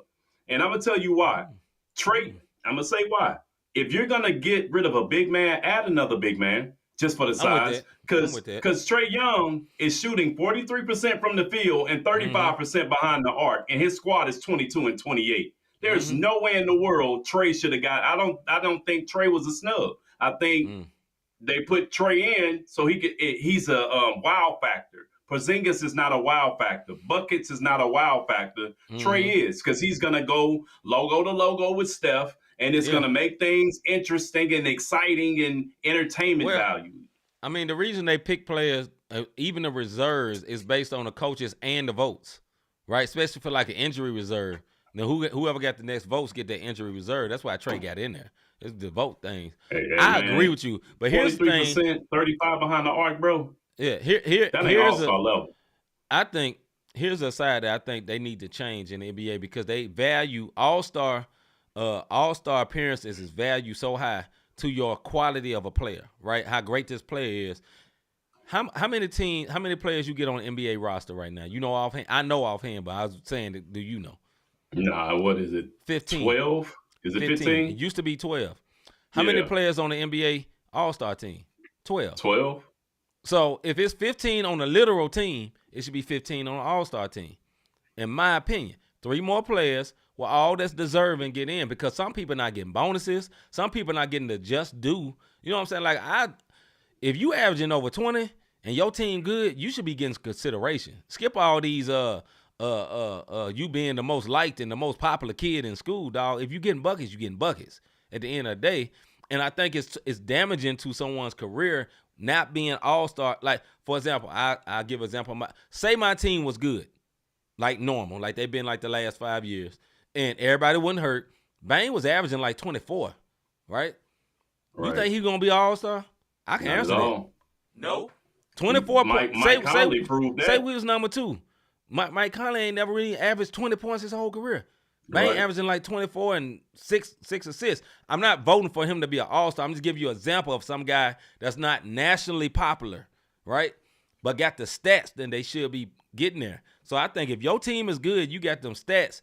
and I'm gonna tell you why. Mm, Trey, mm. I'm gonna say why. If you're gonna get rid of a big man, add another big man just for the I'm with size. that. I'm Because with that. because Trey Young is shooting 43% from the field and Mm-hmm. 35% behind the arc, and his squad is 22 and 28. There's Mm-hmm. no way in the world Trey should have got. I don't think Trey was a snub. I think Mm. they put Trey in so he's a wow factor. Porzingis is not a wow factor. Buckets is not a wow factor. Trey Mm-hmm. is because he's gonna go logo to logo with Steph, and it's Yeah. gonna make things interesting and exciting and entertainment Well, value. I mean, the reason they pick players, even the reserves, is based on the coaches and the votes, right? Especially for like an injury reserve. Now, whoever got the next votes get that injury reserve. That's why Trey got in there. It's the vote thing. Hey I agree man, with you, but here's the thing. 43%, 35 behind the arc, bro. Yeah, That ain't all here's star level. I think here's a side that I think they need to change in the NBA because they value all-star appearances is valued so high to your quality of a player, right? How great this player is. How many players you get on the NBA roster right now? You know offhand? I know offhand, but I was saying, do you know? Nah, what is it? 15. 12? Is it 15. 15? It used to be 12. How many Yeah. players on the NBA All-Star team? 12. 12? So if it's 15 on the literal team, it should be 15 on the All-Star team. In my opinion, 3 more players will all that's deserving get in because some people not getting bonuses, some people not getting the just due. You know what I'm saying? Like if you averaging over 20 and your team good, you should be getting consideration. Skip all these you being the most liked and the most popular kid in school, dog. If you getting buckets, you getting buckets at the end of the day. And I think it's damaging to someone's career not being all-star. Like, for example, I'll give an example. Say my team was good, like normal, like they've been like the last 5 years, and everybody wasn't hurt. Bane was averaging like 24, right? You think he's going to be all-star? I can Not answer at that. all. No. 24 points. Mike Conley proved that. Say we was number 2. Mike Conley ain't never really averaged 20 points his whole career. Bane Right. averaging like 24 and six assists. I'm not voting for him to be an all-star. I'm just giving you an example of some guy that's not nationally popular, right? But got the stats, then they should be getting there. So I think if your team is good, you got them stats,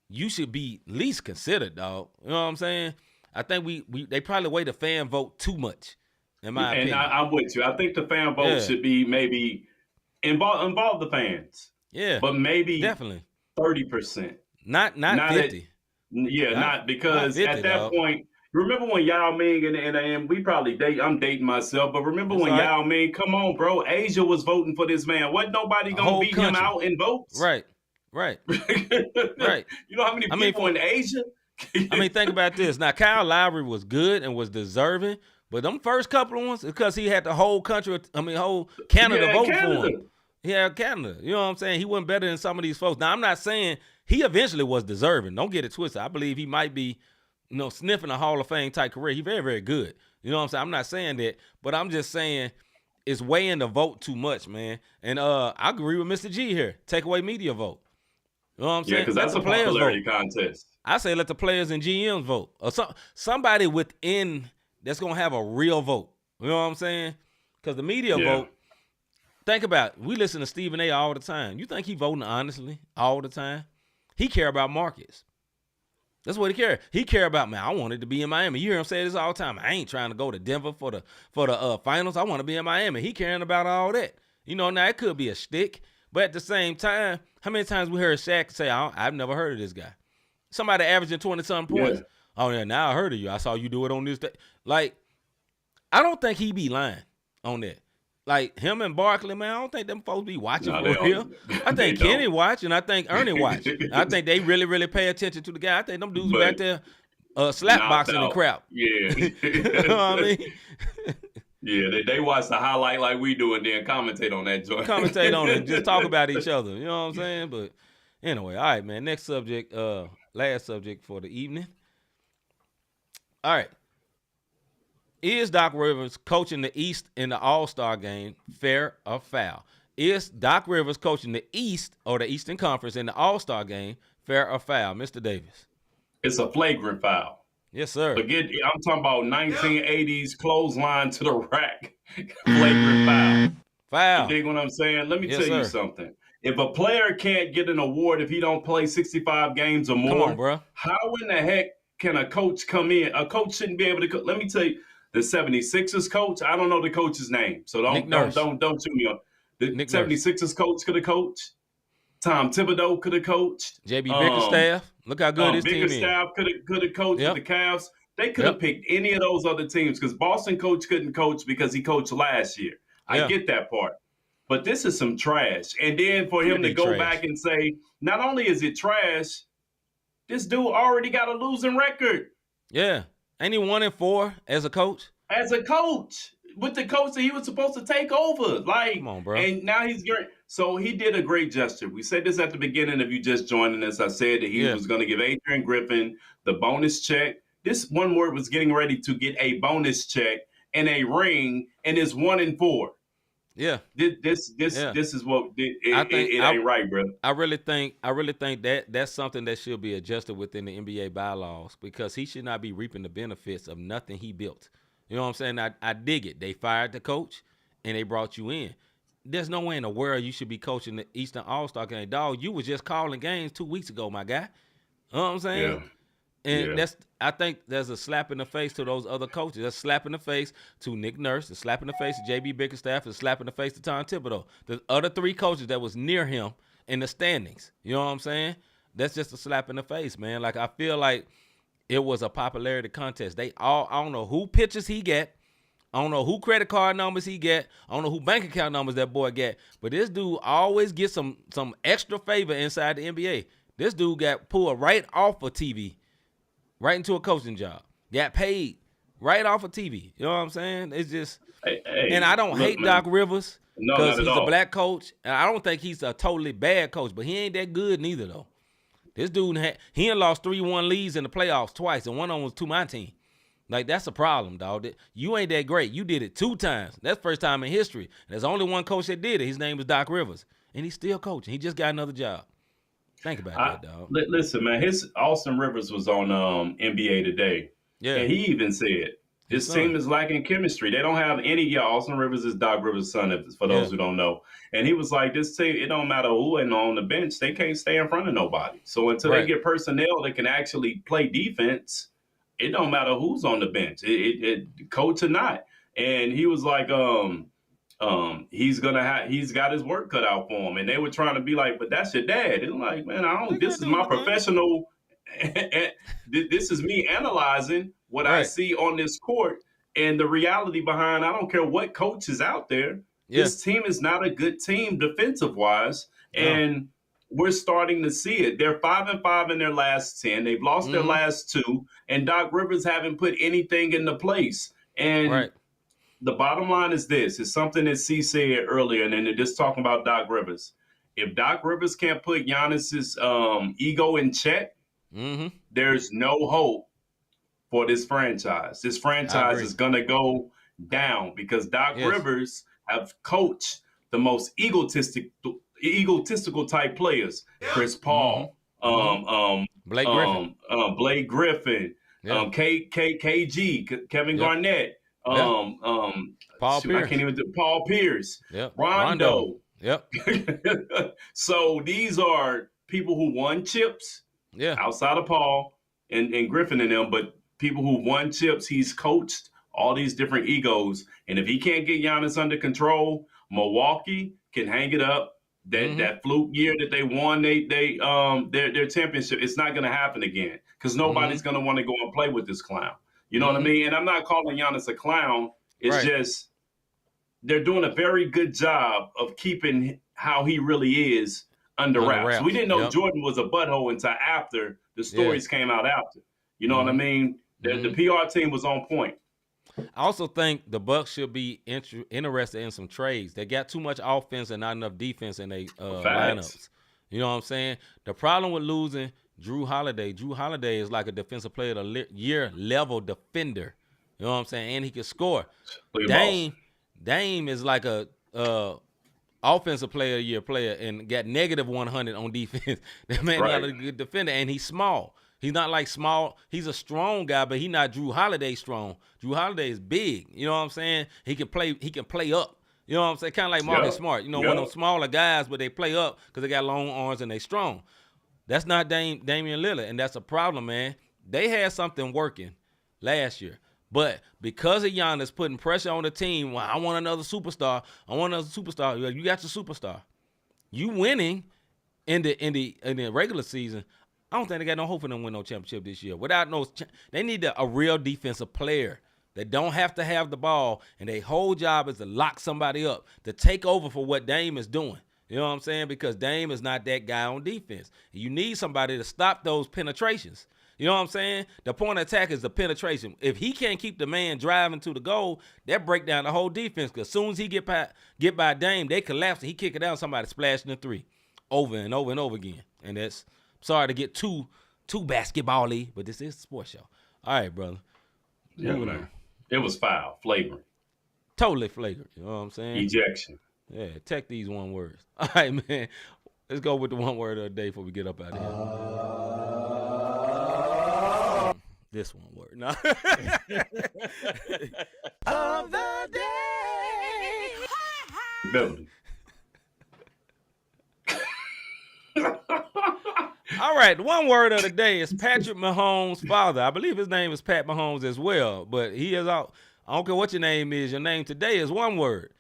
you should be least considered, dog. You know what I'm saying? I think they probably weigh the fan vote too much, in my opinion. And I'm with you. I think the fan vote should be maybe involve the fans. Yeah, But maybe definitely 30%. not 50. Not because not 50, at that dog. point, remember when Yao Ming and we probably I'm dating myself, but remember That's when all right. Yao Ming, come on, bro, Asia was voting for this man. Wasn't nobody A gonna whole beat him country. out in votes? Right. Right. You know how many people in Asia? I mean, think about this. Now, Kyle Lowry was good and was deserving, but them first couple of ones, because he had the whole country, whole Canada voting for him. He had Canada. You know what I'm saying? He wasn't better than some of these folks. Now, I'm not saying he eventually was deserving. Don't get it twisted. I believe he might be, sniffing a Hall of Fame type career. He's very, very good. You know what I'm saying? I'm not saying that, but I'm just saying it's weighing the vote too much, man. And I agree with Mr. G here. Take away media vote. You know what I'm saying? Yeah, because that's a popularity contest. I say let the players and GMs vote. Or somebody within that's going to have a real vote. You know what I'm saying? Because the media vote, think about it. We listen to Stephen A. all the time. You think he voting honestly all the time? He care about markets. That's what he care. He care about, man, I wanted to be in Miami. You hear him say this all the time. I ain't trying to go to Denver for the finals. I want to be in Miami. He caring about all that. Now it could be a shtick, but at the same time, how many times we heard Shaq say, I've never heard of this guy? Somebody averaging 20-something points. Yeah. Oh, yeah, now I heard of you. I saw you do it on this day. Like, I don't think he be lying on that. Like, him and Barkley, man, I don't think them folks be watching for real. I think Kenny watch, and I think Ernie watch. I think they really, really pay attention to the guy. I think them dudes back there slap boxing and crap. Yeah. You know what I mean? Yeah, they watch the highlight like we do and then commentate on that joint. Commentate on it, just talk about each other. You know what I'm saying? But anyway, all right, man. Next subject, last subject for the evening. All right. Is Doc Rivers coaching the East in the All-Star game fair or foul? Is Doc Rivers coaching the East or the Eastern Conference in the All-Star game fair or foul? Mr. Davis. It's a flagrant foul. Yes, sir. I'm talking about 1980s clothesline to the rack. Flagrant foul. Foul. You dig what I'm saying? Let me Yes, tell you sir. something. If a player can't get an award if he don't play 65 games or more, Come on, bro. how in the heck can a coach come in? A coach shouldn't be able to. Let me tell you, the 76ers coach. I don't know the coach's name, so Nick don't Nurse. shoot me up. The Nick 76ers coach could have coached. Tom Thibodeau could have coached. JB Bickerstaff. Look how good his team is. Bickerstaff could have coached Yep. with the Cavs. They could have Yep. picked any of those other teams because Boston coach couldn't coach because he coached last year. Yeah. I get that part. But this is some trash. And then for him to Pretty go trash. back and say, not only is it trash, this dude already got a losing record Yeah. Ain't he 1-4 as a coach? as a coach with the coach that he was supposed to take over. Like, Come on, bro. And now he's great. So he did a great gesture. We said this at the beginning of you just joining us. I said that he was going to give Adrian Griffin the bonus check. This one word was getting ready to get a bonus check and a ring, and it's 1-4. Yeah. This is what it ain't right, bro. I really think that that's something that should be adjusted within the NBA bylaws because he should not be reaping the benefits of nothing he built. You know what I'm saying? I dig it. They fired the coach and they brought you in. There's no way in the world you should be coaching the Eastern All-Star game. Dog, you was just calling games 2 weeks ago, my guy. You know what I'm saying? Yeah. And I think there's a slap in the face to those other coaches. That's a slap in the face to Nick Nurse, a slap in the face to JB Bickerstaff, a slap in the face to Tom Thibodeau. The other 3 coaches that was near him in the standings. You know what I'm saying? That's just a slap in the face, man. Like, I feel like it was a popularity contest. I don't know who pitches he get. I don't know who credit card numbers he get. I don't know who bank account numbers that boy get. But this dude always gets some extra favor inside the NBA. This dude got pulled right off of TV. Right into a coaching job. Got paid right off of TV. You know what I'm saying? It's just, and I don't hate Doc Rivers because he's a black coach. And I don't think he's a totally bad coach, but he ain't that good neither, though. This dude, he lost 3-1 leads in the playoffs twice, and one of them was to my team. Like, that's a problem, dog. You ain't that great. You did it 2 times. That's the first time in history. There's only one coach that did it. His name is Doc Rivers, and he's still coaching. He just got another job. Think about that, dog. Listen, man, Austin Rivers was on NBA Today. Yeah. And he even said, this team is lacking chemistry. They don't have any. Austin Rivers is Doc Rivers' son, for those who don't know. And he was like, this team, it don't matter who and on the bench, they can't stay in front of nobody. So until they get personnel that can actually play defense, it don't matter who's on the bench, coach or not. And he was like, he's got his work cut out for him. And they were trying to be like, but that's your dad. It's like, man, this is my professional. This is me analyzing what I see on this court and the reality behind. I don't care what coach is out there. This team is not a good team defensive wise. And we're starting to see it. They're 5-5 in their last 10. They've lost their last 2. And Doc Rivers haven't put anything into place. And the bottom line is this. It's something that C said earlier, and then they're just talking about Doc Rivers. If Doc Rivers can't put Giannis's ego in check, there's no hope for this franchise. This franchise is going to go down because Doc Rivers have coached the most egotistical type players. Chris Paul, Blake Griffin, KG, Kevin Garnett, Paul Pierce. Paul Pierce, Rondo. So these are people who won chips outside of Paul and Griffin and them, but people who won chips. He's coached all these different egos. And if he can't get Giannis under control, Milwaukee can hang it up. That fluke year that they won their championship, it's not going to happen again because nobody's going to want to go and play with this clown. You know what I mean? And I'm not calling Giannis a clown. It's just they're doing a very good job of keeping how he really is under wraps. We didn't know Jordan was a butthole until after the stories came out after. You know what I mean? The PR team was on point. I also think the Bucks should be interested in some trades. They got too much offense and not enough defense in their lineups. You know what I'm saying? The problem with losing Drew Holiday is like a defensive player of the year level defender. You know what I'm saying? And he can score. Look at Boston. Dame is like a offensive player of the year player and got negative 100 on defense. That man Right. not a good defender, and he's small. He's not like small. He's a strong guy, but he's not Drew Holiday strong. Drew Holiday is big. You know what I'm saying? He can play up. You know what I'm saying? Kind of like Marcus Smart. You know, one of them smaller guys, but they play up because they got long arms and they strong. That's not Damian Lillard, and that's a problem, man. They had something working last year. But because of Giannis putting pressure on the team, well, I want another superstar. You got your superstar. You winning in the regular season. I don't think they got no hope for them to win no championship this year. They need a real defensive player that don't have to have the ball, and their whole job is to lock somebody up, to take over for what Dame is doing. You know what I'm saying? Because Dame is not that guy on defense. You need somebody to stop those penetrations. You know what I'm saying? The point of attack is the penetration. If he can't keep the man driving to the goal, that break down the whole defense. Because as soon as he get by Dame, they collapse and he kick it down, somebody splashing the three over and over and over again. And that's, sorry to get too basketball-y, but this is a sports show. All right, brother. Yeah, man. It was foul, flagrant. Totally flagrant. You know what I'm saying? Ejection. Yeah, tech these one words. All right, man. Let's go with the one word of the day before we get up out of here. This one word. No. Of the day. Building. All right, the one word of the day is Patrick Mahomes' father. I believe his name is Pat Mahomes as well, but he is out. I don't care what your name is. Your name today is one word.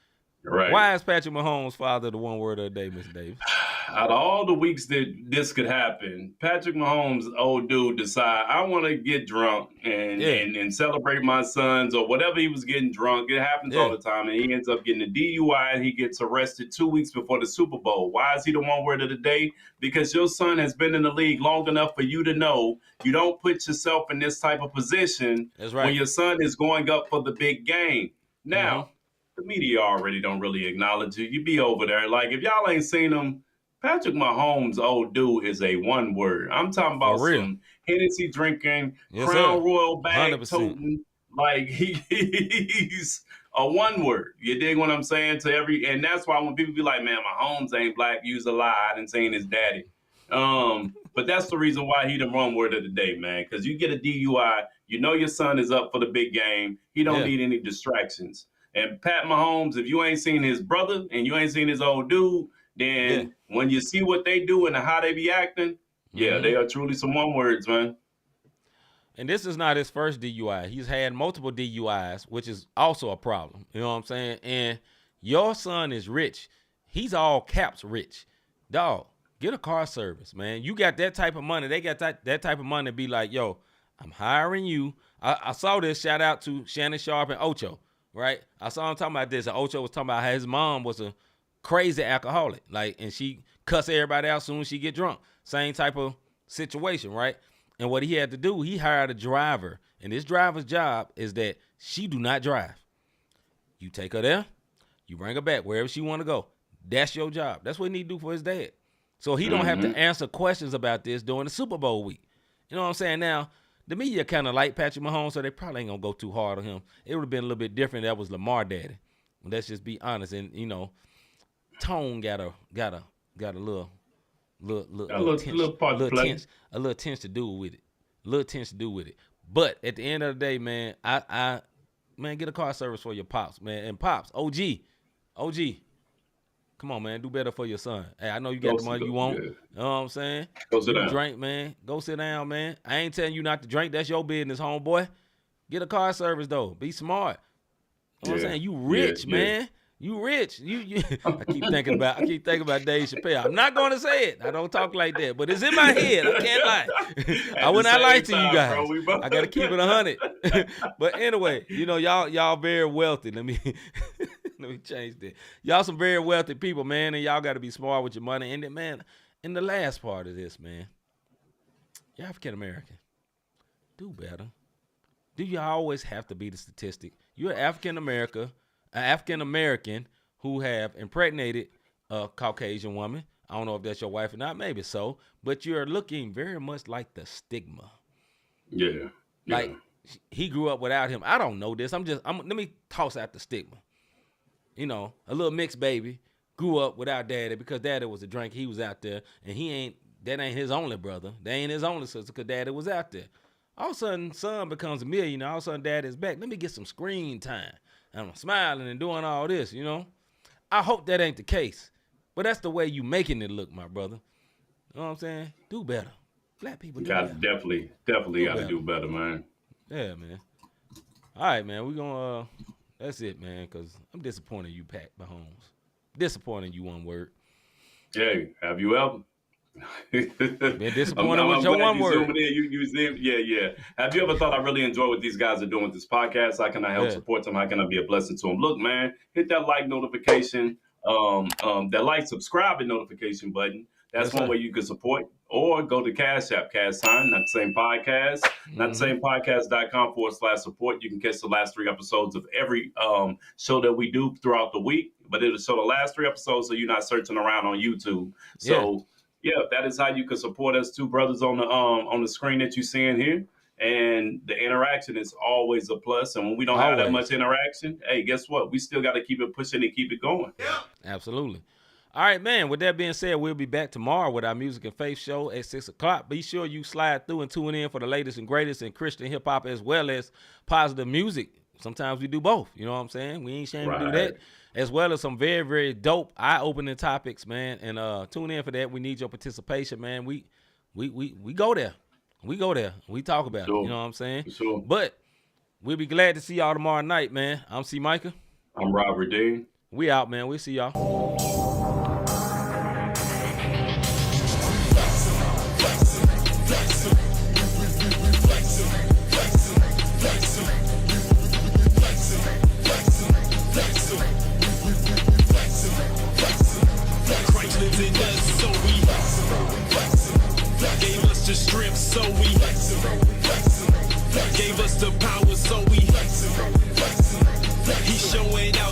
Right. Why is Patrick Mahomes' father the one word of the day, Mr. Davis? Out of all the weeks that this could happen, Patrick Mahomes, old dude, decide I want to get drunk and celebrate my sons or whatever he was getting drunk. It happens all the time, and he ends up getting a DUI and he gets arrested 2 weeks before the Super Bowl. Why is he the one word of the day? Because your son has been in the league long enough for you to know you don't put yourself in this type of position when your son is going up for the big game. Now, the media already don't really acknowledge you. You be over there. Like, if y'all ain't seen him, Patrick Mahomes, old dude, is a one word. I'm talking about some Hennessy drinking, Crown Royal bag toting. Like, he's a one word. You dig what I'm saying? And that's why when people be like, man, Mahomes ain't black, use a lie. I didn't say his daddy. But that's the reason why he the one word of the day, man. Because you get a DUI, you know your son is up for the big game. He don't need any distractions. And Pat Mahomes, if you ain't seen his brother and you ain't seen his old dude, then when you see what they do and how they be acting, they are truly some one words, man. And this is not his first DUI. He's had multiple DUIs, which is also a problem. You know what I'm saying? And your son is rich. He's all caps rich. Dog, get a car service, man. You got that type of money. They got that type of money to be like, yo, I'm hiring you. I saw this. Shout out to Shannon Sharp and Ocho, right? I saw him talking about this. And Ocho was talking about how his mom was a crazy alcoholic, like, and she cuss everybody out soon as she get drunk. Same type of situation, right? And what he had to do, he hired a driver, and this driver's job is that she do not drive. You take her there, you bring her back wherever she want to go. That's your job. That's what he need to do for his dad. So he don't have to answer questions about this during the Super Bowl week. You know what I'm saying? Now, the media kind of like Patrick Mahomes, so they probably ain't gonna go too hard on him. It would have been a little bit different. That was Lamar daddy. Let's just be honest, and you know. Tone got a little tense to do with it. But at the end of the day, man, I get a car service for your pops, man. And pops, OG, come on, man, do better for your son. Hey, I know you got the money you want. You know what I'm saying? Go sit down. Drink, man. Go sit down, man. I ain't telling you not to drink. That's your business, homeboy. Get a car service though. Be smart. You know what I'm saying? You rich, man. You rich. You I keep thinking about Dave Chappelle. I'm not going to say it. I don't talk like that, but it's in my head. I can't lie. I would not lie to you guys. I got to keep it 100. But anyway, you know, y'all very wealthy. Let me change that. Y'all some very wealthy people, man, and y'all got to be smart with your money. And then, man, and the last part of this, man, you're African American. Do better. Do you always have to be the statistic? You're African American who have impregnated a Caucasian woman. I don't know if that's your wife or not, maybe so, but you're looking very much like the stigma. Yeah. Like he grew up without him. I don't know this. Let me toss out the stigma. You know, a little mixed baby grew up without daddy because daddy was a drink. He was out there, and that ain't his only brother. That ain't his only sister because daddy was out there. All of a sudden, son becomes a millionaire. All of a sudden, daddy's back. Let me get some screen time. And I'm smiling and doing all this, you know. I hope that ain't the case. But that's the way you making it look, my brother. You know what I'm saying? Do better. Black people do better. Definitely got to do better, man. Yeah, man. All right, man. We're going to, that's it, man, because I'm disappointed in you, Pat Mahomes. Disappointed in you, one word. Hey, have you ever? Been disappointed with your one word. You zoom, yeah. Have you ever thought I really enjoy what these guys are doing with this podcast? How can I help support them? How can I be a blessing to them? Look, man, hit that like notification, that like, subscribe, and notification button. That's one way you can support. Or go to Cash App, Cash Time, not the same podcast, not the same podcast.com/support. You can catch the last 3 episodes of every show that we do throughout the week, but it'll show the last 3 episodes so you're not searching around on YouTube. So, yeah, that is how you can support us. 2 brothers on the screen that you're seeing here. And the interaction is always a plus. And when we don't have that much interaction, hey, guess what? We still got to keep it pushing and keep it going. Yeah. Absolutely. All right, man. With that being said, we'll be back tomorrow with our Music and Faith show at 6 o'clock. Be sure you slide through and tune in for the latest and greatest in Christian hip hop as well as positive music. Sometimes we do both. You know what I'm saying? We ain't ashamed to do that. As well as some very, very dope, eye-opening topics, man. And tune in for that. We need your participation, man. We go there. We go there. We talk about it. You know what I'm saying? Sure. But we'll be glad to see y'all tomorrow night, man. I'm C-Micah. I'm Robert Dean. We out, man. We'll see y'all. The strength, so we gave us the power, so we he's showing out.